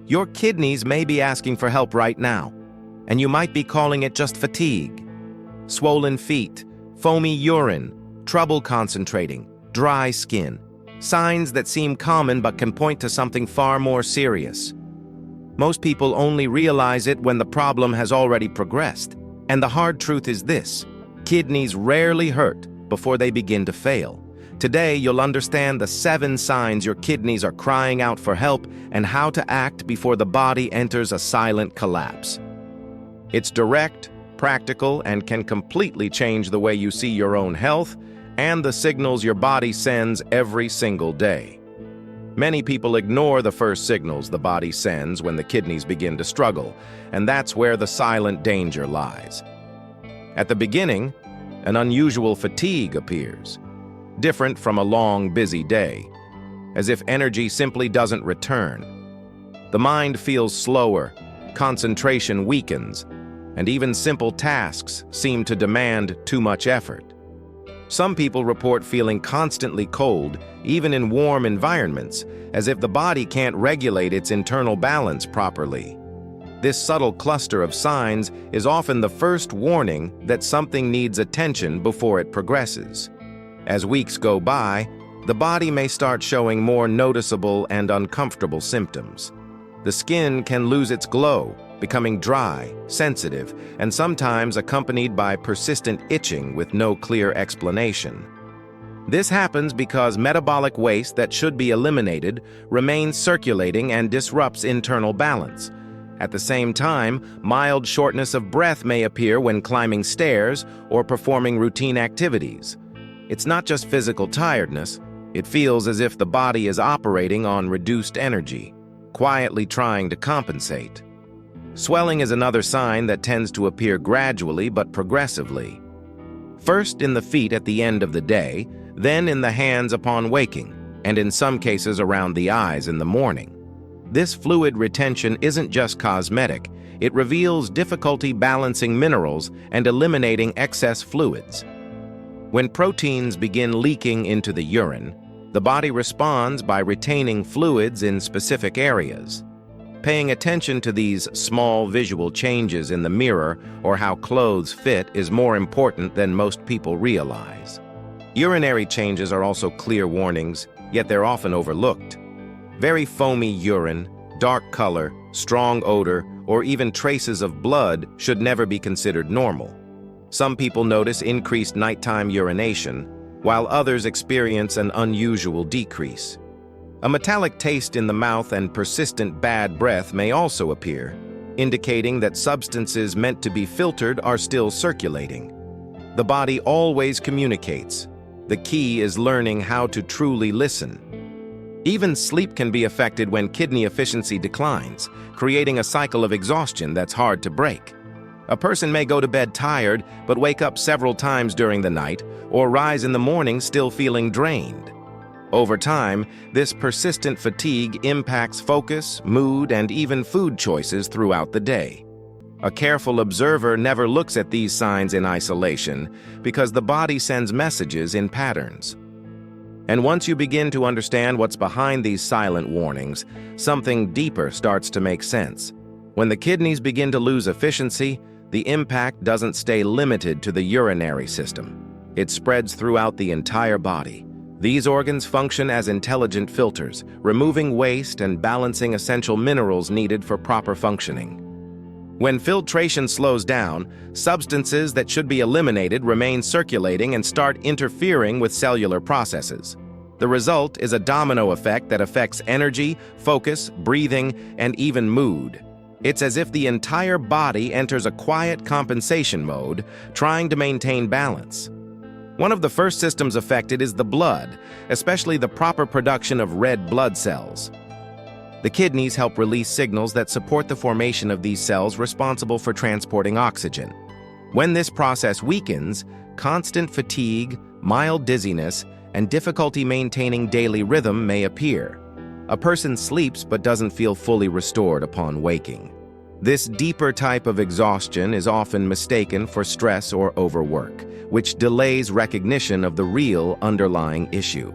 Your kidneys may be asking for help right now, and you might be calling it just fatigue. Swollen feet, foamy urine, trouble concentrating, dry skin. Signs that seem common but can point to something far more serious. Most people only realize it when the problem has already progressed. And the hard truth is this: kidneys rarely hurt before they begin to fail. Today, you'll understand the 7 signs your kidneys are crying out for help and how to act before the body enters a silent collapse. It's direct, practical, and can completely change the way you see your own health and the signals your body sends every single day. Many people ignore the first signals the body sends when the kidneys begin to struggle, and that's where the silent danger lies. At the beginning, an unusual fatigue appears, different from a long, busy day, as if energy simply doesn't return. The mind feels slower, concentration weakens, and even simple tasks seem to demand too much effort. Some people report feeling constantly cold, even in warm environments, as if the body can't regulate its internal balance properly. This subtle cluster of signs is often the first warning that something needs attention before it progresses. As weeks go by, the body may start showing more noticeable and uncomfortable symptoms. The skin can lose its glow, becoming dry, sensitive, and sometimes accompanied by persistent itching with no clear explanation. This happens because metabolic waste that should be eliminated remains circulating and disrupts internal balance. At the same time, mild shortness of breath may appear when climbing stairs or performing routine activities. It's not just physical tiredness, it feels as if the body is operating on reduced energy, quietly trying to compensate. Swelling is another sign that tends to appear gradually but progressively. First in the feet at the end of the day, then in the hands upon waking, and in some cases around the eyes in the morning. This fluid retention isn't just cosmetic, it reveals difficulty balancing minerals and eliminating excess fluids. When proteins begin leaking into the urine, the body responds by retaining fluids in specific areas. Paying attention to these small visual changes in the mirror or how clothes fit is more important than most people realize. Urinary changes are also clear warnings, yet they're often overlooked. Very foamy urine, dark color, strong odor, or even traces of blood should never be considered normal. Some people notice increased nighttime urination, while others experience an unusual decrease. A metallic taste in the mouth and persistent bad breath may also appear, indicating that substances meant to be filtered are still circulating. The body always communicates. The key is learning how to truly listen. Even sleep can be affected when kidney efficiency declines, creating a cycle of exhaustion that's hard to break. A person may go to bed tired but wake up several times during the night, or rise in the morning still feeling drained. Over time, this persistent fatigue impacts focus, mood, and even food choices throughout the day. A careful observer never looks at these signs in isolation because the body sends messages in patterns. And once you begin to understand what's behind these silent warnings, something deeper starts to make sense. When the kidneys begin to lose efficiency, the impact doesn't stay limited to the urinary system. It spreads throughout the entire body. These organs function as intelligent filters, removing waste and balancing essential minerals needed for proper functioning. When filtration slows down, substances that should be eliminated remain circulating and start interfering with cellular processes. The result is a domino effect that affects energy, focus, breathing, and even mood. It's as if the entire body enters a quiet compensation mode, trying to maintain balance. One of the first systems affected is the blood, especially the proper production of red blood cells. The kidneys help release signals that support the formation of these cells responsible for transporting oxygen. When this process weakens, constant fatigue, mild dizziness, and difficulty maintaining daily rhythm may appear. A person sleeps but doesn't feel fully restored upon waking. This deeper type of exhaustion is often mistaken for stress or overwork, which delays recognition of the real underlying issue.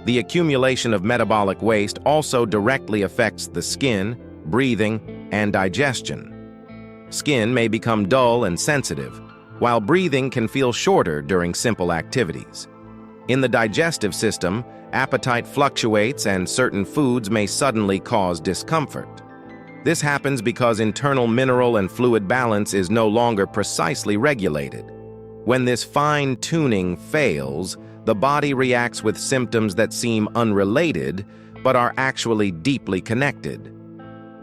The accumulation of metabolic waste also directly affects the skin, breathing, and digestion. Skin may become dull and sensitive, while breathing can feel shorter during simple activities. In the digestive system, appetite fluctuates and certain foods may suddenly cause discomfort. This happens because internal mineral and fluid balance is no longer precisely regulated. When this fine-tuning fails, the body reacts with symptoms that seem unrelated, but are actually deeply connected.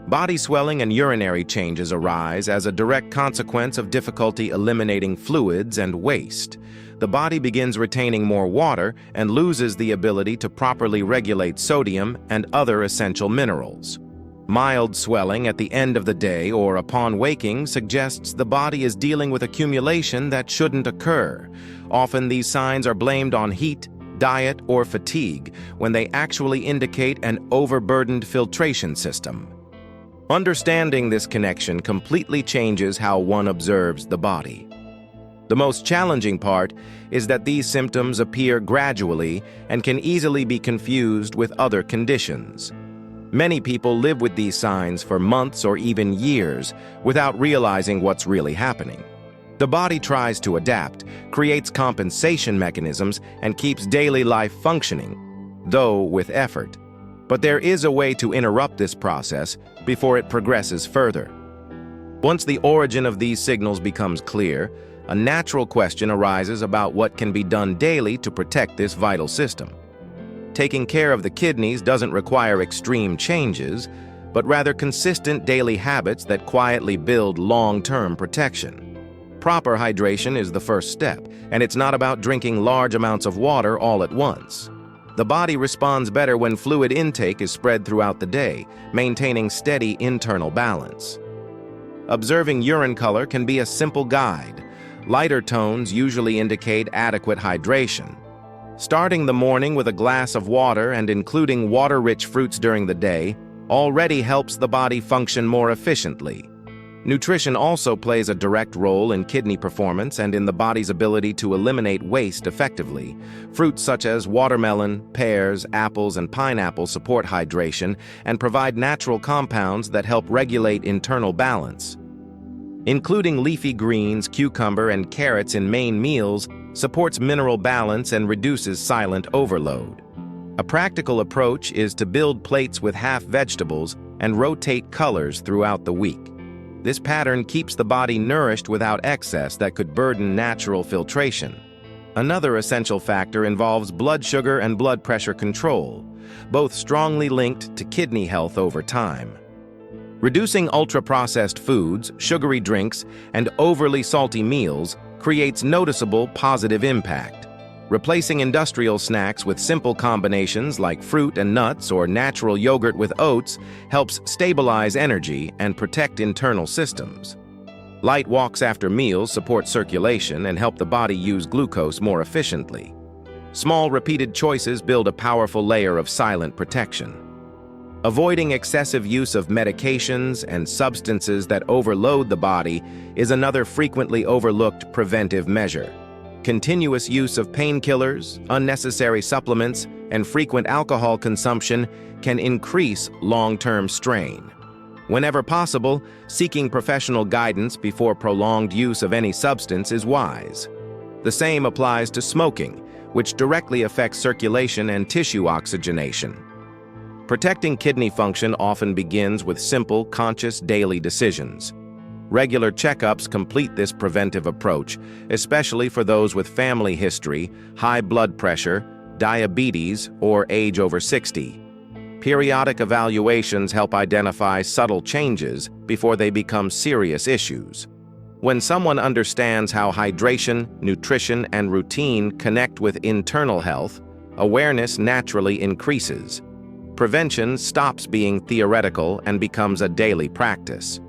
Body swelling and urinary changes arise as a direct consequence of difficulty eliminating fluids and waste. The body begins retaining more water and loses the ability to properly regulate sodium and other essential minerals. Mild swelling at the end of the day or upon waking suggests the body is dealing with accumulation that shouldn't occur. Often these signs are blamed on heat, diet, or fatigue, when they actually indicate an overburdened filtration system. Understanding this connection completely changes how one observes the body. The most challenging part is that these symptoms appear gradually and can easily be confused with other conditions. Many people live with these signs for months or even years without realizing what's really happening. The body tries to adapt, creates compensation mechanisms, and keeps daily life functioning, though with effort. But there is a way to interrupt this process before it progresses further. Once the origin of these signals becomes clear, a natural question arises about what can be done daily to protect this vital system. Taking care of the kidneys doesn't require extreme changes, but rather consistent daily habits that quietly build long-term protection. Proper hydration is the first step, and it's not about drinking large amounts of water all at once. The body responds better when fluid intake is spread throughout the day, maintaining steady internal balance. Observing urine color can be a simple guide. Lighter tones usually indicate adequate hydration. Starting the morning with a glass of water and including water-rich fruits during the day already helps the body function more efficiently. Nutrition also plays a direct role in kidney performance and in the body's ability to eliminate waste effectively. Fruits such as watermelon, pears, apples, and pineapple support hydration and provide natural compounds that help regulate internal balance. Including leafy greens, cucumber, and carrots in main meals supports mineral balance and reduces silent overload. A practical approach is to build plates with half vegetables and rotate colors throughout the week. This pattern keeps the body nourished without excess that could burden natural filtration. Another essential factor involves blood sugar and blood pressure control, both strongly linked to kidney health over time. Reducing ultra-processed foods, sugary drinks, and overly salty meals creates noticeable positive impact. Replacing industrial snacks with simple combinations like fruit and nuts or natural yogurt with oats helps stabilize energy and protect internal systems. Light walks after meals support circulation and help the body use glucose more efficiently. Small repeated choices build a powerful layer of silent protection. Avoiding excessive use of medications and substances that overload the body is another frequently overlooked preventive measure. Continuous use of painkillers, unnecessary supplements, and frequent alcohol consumption can increase long-term strain. Whenever possible, seeking professional guidance before prolonged use of any substance is wise. The same applies to smoking, which directly affects circulation and tissue oxygenation. Protecting kidney function often begins with simple, conscious daily decisions. Regular checkups complete this preventive approach, especially for those with family history, high blood pressure, diabetes, or age over 60. Periodic evaluations help identify subtle changes before they become serious issues. When someone understands how hydration, nutrition, and routine connect with internal health, awareness naturally increases. Prevention stops being theoretical and becomes a daily practice.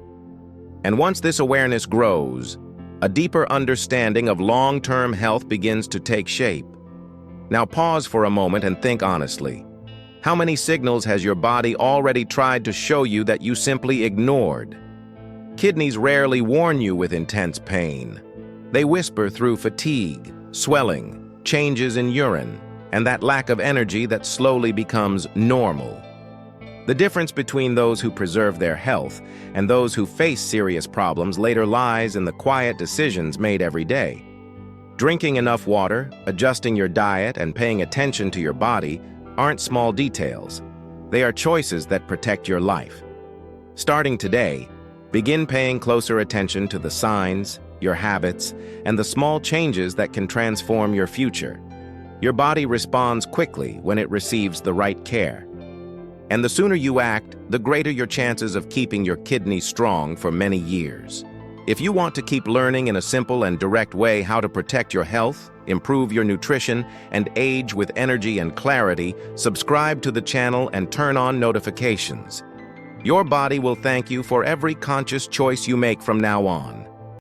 And once this awareness grows, a deeper understanding of long-term health begins to take shape. Now pause for a moment and think honestly. How many signals has your body already tried to show you that you simply ignored? Kidneys rarely warn you with intense pain. They whisper through fatigue, swelling, changes in urine, and that lack of energy that slowly becomes normal. The difference between those who preserve their health and those who face serious problems later lies in the quiet decisions made every day. Drinking enough water, adjusting your diet, and paying attention to your body aren't small details. They are choices that protect your life. Starting today, begin paying closer attention to the signs, your habits, and the small changes that can transform your future. Your body responds quickly when it receives the right care. And the sooner you act, the greater your chances of keeping your kidneys strong for many years. If you want to keep learning in a simple and direct way how to protect your health, improve your nutrition, and age with energy and clarity, subscribe to the channel and turn on notifications. Your body will thank you for every conscious choice you make from now on.